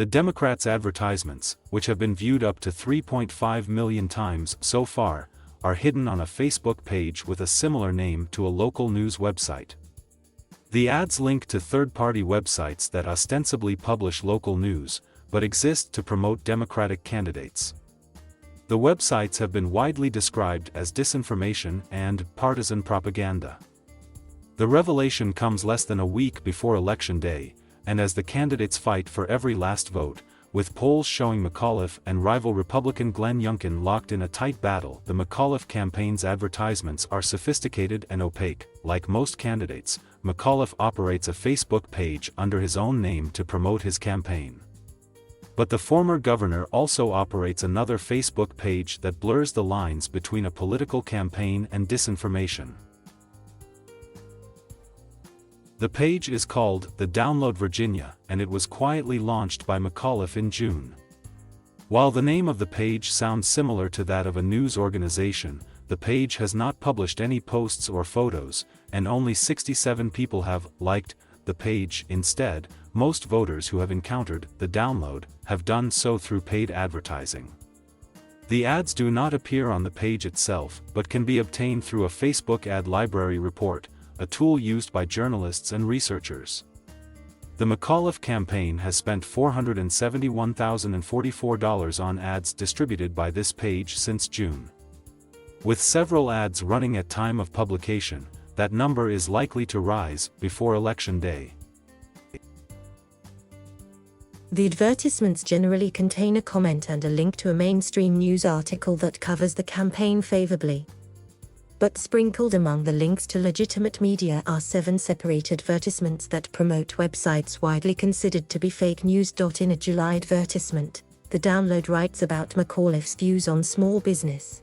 The Democrats' advertisements, which have been viewed up to 3.5 million times so far, are hidden on a Facebook page with a similar name to a local news website. The ads link to third-party websites that ostensibly publish local news, but exist to promote Democratic candidates. The websites have been widely described as disinformation and partisan propaganda. The revelation comes less than a week before Election Day, and as the candidates fight for every last vote, with polls showing McAuliffe and rival Republican Glenn Youngkin locked in a tight battle. The McAuliffe campaign's advertisements are sophisticated and opaque. Like most candidates, McAuliffe operates a Facebook page under his own name to promote his campaign. But the former governor also operates another Facebook page that blurs the lines between a political campaign and disinformation. The page is called The Download Virginia, and it was quietly launched by McAuliffe in June. While the name of the page sounds similar to that of a news organization, the page has not published any posts or photos, and only 67 people have liked the page. Instead, most voters who have encountered the download have done so through paid advertising. The ads do not appear on the page itself, but can be obtained through a Facebook ad library report, a tool used by journalists and researchers. The McAuliffe campaign has spent $471,044 on ads distributed by this page since June. With several ads running at time of publication, that number is likely to rise before Election Day. The advertisements generally contain a comment and a link to a mainstream news article that covers the campaign favorably. But sprinkled among the links to legitimate media are 7 separate advertisements that promote websites widely considered to be fake news. In a July advertisement, the download writes about McAuliffe's views on small business.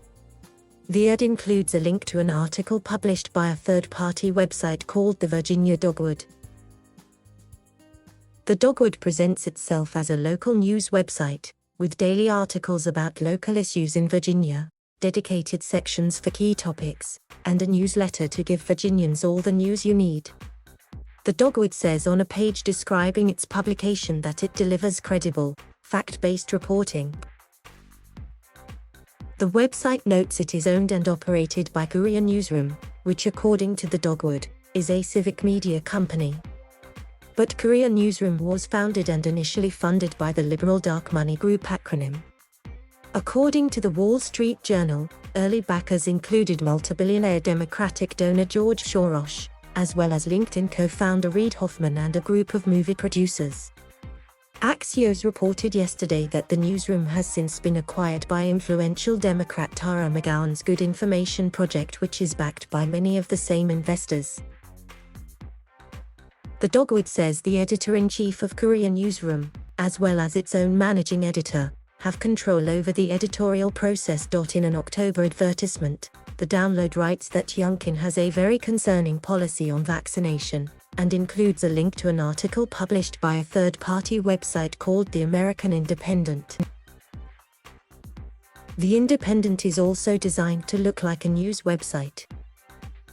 The ad includes a link to an article published by a third-party website called the Virginia Dogwood. The Dogwood presents itself as a local news website, with daily articles about local issues in Virginia, dedicated sections for key topics, and a newsletter to give Virginians all the news you need. The Dogwood says on a page describing its publication that it delivers credible, fact-based reporting. The website notes it is owned and operated by Courier Newsroom, which according to the Dogwood, is a civic media company. But Courier Newsroom was founded and initially funded by the liberal dark money group acronym. According to the Wall Street Journal, early backers included multi-billionaire Democratic donor George Soros, as well as LinkedIn co-founder Reid Hoffman and a group of movie producers. Axios reported yesterday that the newsroom has since been acquired by influential Democrat Tara McGowan's Good Information Project, which is backed by many of the same investors. The Dogwood says the editor-in-chief of Courier Newsroom, as well as its own managing editor, have control over the editorial process. In an October advertisement, the download writes that Youngkin has a very concerning policy on vaccination, and includes a link to an article published by a third-party website called The American Independent. The Independent is also designed to look like a news website.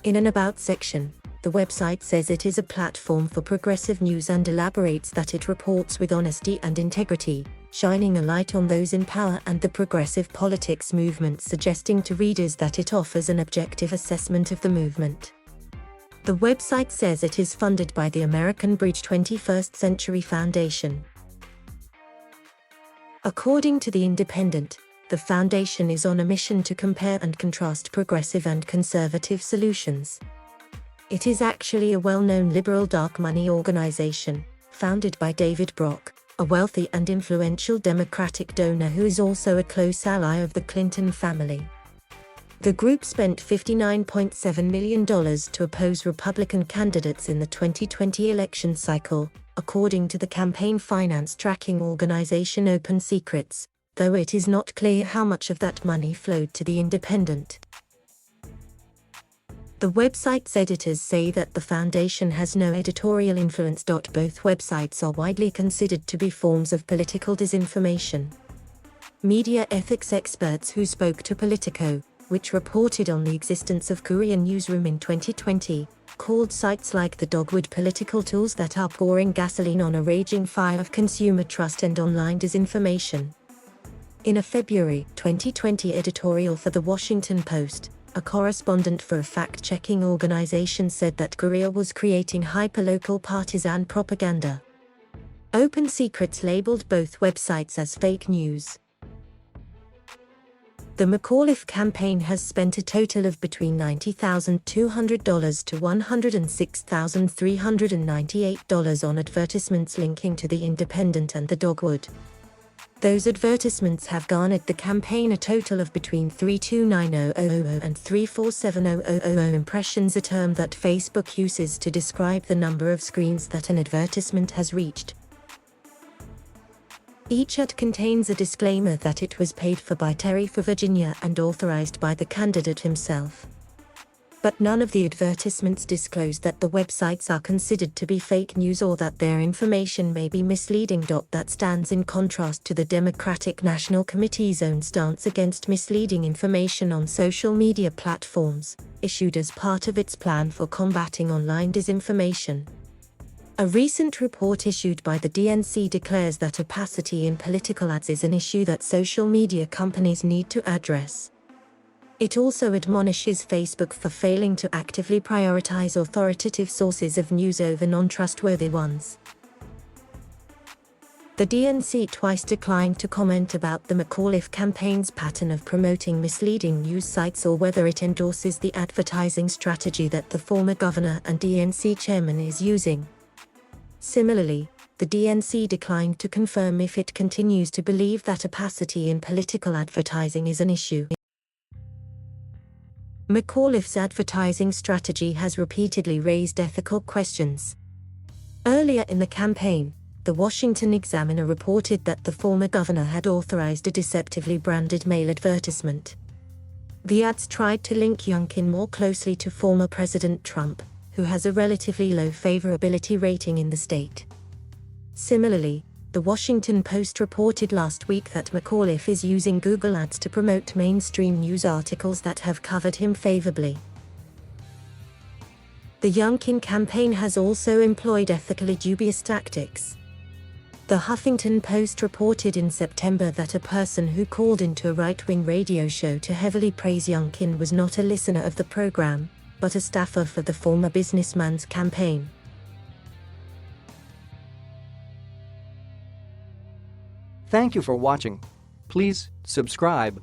In an About section, the website says it is a platform for progressive news and elaborates that it reports with honesty and integrity, shining a light on those in power and the progressive politics movement, suggesting to readers that it offers an objective assessment of the movement. The website says it is funded by the American Bridge 21st Century Foundation. According to The Independent, the foundation is on a mission to compare and contrast progressive and conservative solutions. It is actually a well-known liberal dark money organization, founded by David Brock, a wealthy and influential Democratic donor who is also a close ally of the Clinton family. The group spent $59.7 million to oppose Republican candidates in the 2020 election cycle, according to the campaign finance tracking organization Open Secrets, though it is not clear how much of that money flowed to The Independent. The website's editors say that the foundation has no editorial influence. Both websites are widely considered to be forms of political disinformation. Media ethics experts who spoke to Politico which reported on the existence of Korean Newsroom in 2020, called sites like the Dogwood political tools that are pouring gasoline on a raging fire of consumer trust and online disinformation. In a February 2020 editorial for The Washington Post, a correspondent for a fact-checking organization said that Korea was creating hyperlocal partisan propaganda. Open Secrets labeled both websites as fake news. The McAuliffe campaign has spent a total of between $90,200 to $106,398 on advertisements linking to The Independent and the Dogwood. Those advertisements have garnered the campaign a total of between 329,000 and 347,000 impressions, a term that Facebook uses to describe the number of screens that an advertisement has reached. Each ad contains a disclaimer that it was paid for by Terry for Virginia and authorized by the candidate himself. But none of the advertisements disclose that the websites are considered to be fake news or that their information may be misleading. That stands in contrast to the Democratic National Committee's own stance against misleading information on social media platforms, issued as part of its plan for combating online disinformation. A recent report issued by the DNC declares that opacity in political ads is an issue that social media companies need to address. It also admonishes Facebook for failing to actively prioritize authoritative sources of news over non-trustworthy ones. The DNC twice declined to comment about the McAuliffe campaign's pattern of promoting misleading news sites or whether it endorses the advertising strategy that the former governor and DNC chairman is using. Similarly, the DNC declined to confirm if it continues to believe that opacity in political advertising is an issue. McAuliffe's advertising strategy has repeatedly raised ethical questions. Earlier in the campaign, the Washington Examiner reported that the former governor had authorized a deceptively branded mail advertisement. The ads tried to link Youngkin more closely to former President Trump, who has a relatively low favorability rating in the state. Similarly, The Washington Post reported last week that McAuliffe is using Google Ads to promote mainstream news articles that have covered him favorably. The Youngkin campaign has also employed ethically dubious tactics. The Huffington Post reported in September that a person who called into a right-wing radio show to heavily praise Youngkin was not a listener of the program, but a staffer for the former businessman's campaign. Thank you for watching. Please subscribe.